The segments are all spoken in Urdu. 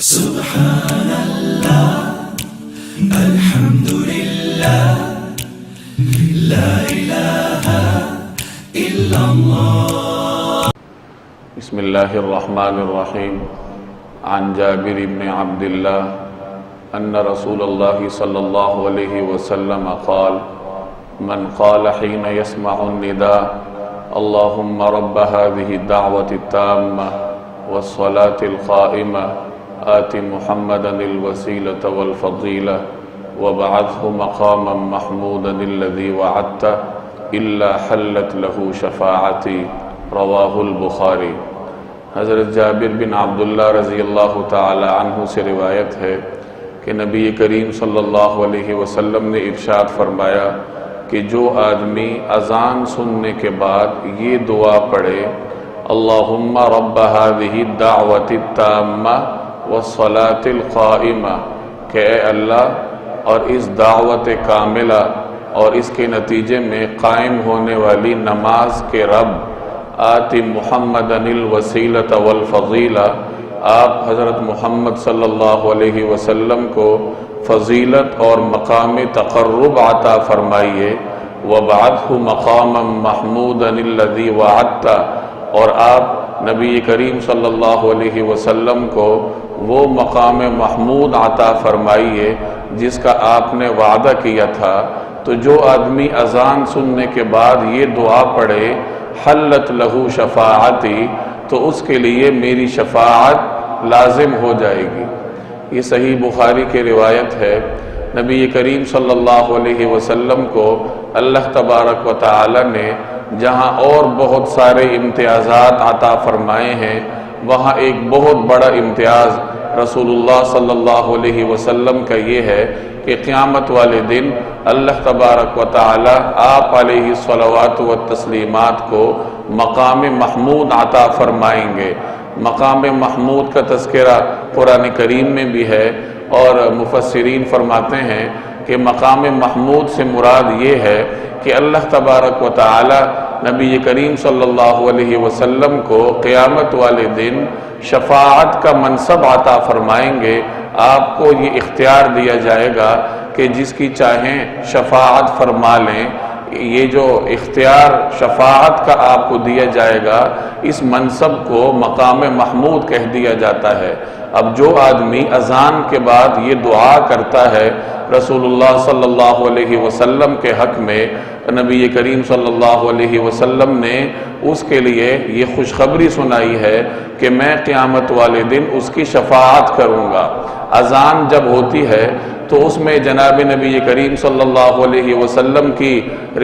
سبحان اللہ الحمد للہ لا الہ الا اللہ. بسم اللہ الرحمن الرحیم. عن جابر بن عبد اللہ ان رسول اللہ صلی اللہ علیہ وسلم قال من قال حين يسمع النداء اللهم رب هذه الدعوة التامة والصلاة القائمة آت محمدا الوسيلة والفضيلة وابعثه مقاما محمودا الذي وعدته إلا حلت له شفاعتي. رواہ البخاری. حضرت جابر بن عبداللہ رضی اللہ تعالی عنہ سے روایت ہے کہ نبی کریم صلی اللہ علیہ وسلم نے ارشاد فرمایا کہ جو آدمی اذان سننے کے بعد یہ دعا پڑھے اللہم رب هذه الدعوة التامة والصلاة القائمة، کہ اے اللہ اور اس دعوت کاملہ اور اس کے نتیجے میں قائم ہونے والی نماز کے رب، آتی محمد الوسیلۃ والفضیلہ، آپ حضرت محمد صلی اللہ علیہ وسلم کو فضیلت اور مقام تقرب عطا فرمائیے. وابعثہ مقاما محمودا الذی وعدتہ، اور آپ نبی کریم صلی اللہ علیہ وسلم کو وہ مقام محمود عطا فرمائیے جس کا آپ نے وعدہ کیا تھا. تو جو آدمی اذان سننے کے بعد یہ دعا پڑھے حلت لہو شفاعتی، تو اس کے لیے میری شفاعت لازم ہو جائے گی. یہ صحیح بخاری کی روایت ہے. نبی کریم صلی اللہ علیہ وسلم کو اللہ تبارک و تعالی نے جہاں اور بہت سارے امتیازات عطا فرمائے ہیں، وہاں ایک بہت بڑا امتیاز رسول اللہ صلی اللہ علیہ وسلم کا یہ ہے کہ قیامت والے دن اللہ تبارک و تعالی آپ علیہ الصلوات والتسلیمات کو مقام محمود عطا فرمائیں گے. مقام محمود کا تذکرہ قرآن کریم میں بھی ہے، اور مفسرین فرماتے ہیں کہ مقام محمود سے مراد یہ ہے کہ اللہ تبارک و تعالی نبی کریم صلی اللہ علیہ وسلم کو قیامت والے دن شفاعت کا منصب عطا فرمائیں گے. آپ کو یہ اختیار دیا جائے گا کہ جس کی چاہیں شفاعت فرما لیں. یہ جو اختیار شفاعت کا آپ کو دیا جائے گا، اس منصب کو مقام محمود کہہ دیا جاتا ہے. اب جو آدمی اذان کے بعد یہ دعا کرتا ہے رسول اللہ صلی اللہ علیہ وسلم کے حق میں، نبی کریم صلی اللہ علیہ وسلم نے اس کے لیے یہ خوشخبری سنائی ہے کہ میں قیامت والے دن اس کی شفاعت کروں گا. اذان جب ہوتی ہے تو اس میں جناب نبی کریم صلی اللہ علیہ وسلم کی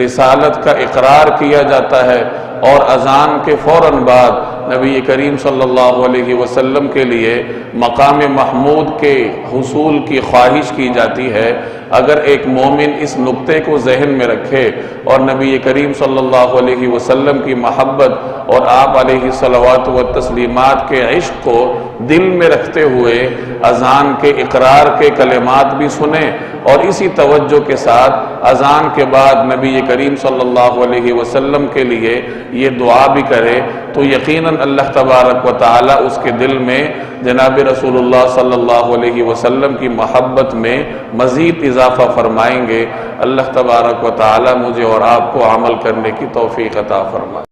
رسالت کا اقرار کیا جاتا ہے، اور اذان کے فوراً بعد نبی کریم صلی اللہ علیہ وسلم کے لیے مقام محمود کے حصول کی خواہش کی جاتی ہے. اگر ایک مومن اس نقطے کو ذہن میں رکھے اور نبی کریم صلی اللہ علیہ وسلم کی محبت اور آپ علیہ الصلوات والتسلیمات کے عشق کو دل میں رکھتے ہوئے اذان کے اقرار کے کلمات بھی سنیں، اور اسی توجہ کے ساتھ اذان کے بعد نبی کریم صلی اللہ علیہ وسلم کے لیے یہ دعا بھی کرے، تو یقیناً اللہ تبارک و تعالی اس کے دل میں جناب رسول اللہ صلی اللہ علیہ وسلم کی محبت میں مزید اضافہ فرمائیں گے. اللہ تبارک و تعالی مجھے اور آپ کو عمل کرنے کی توفیق عطا فرمائے.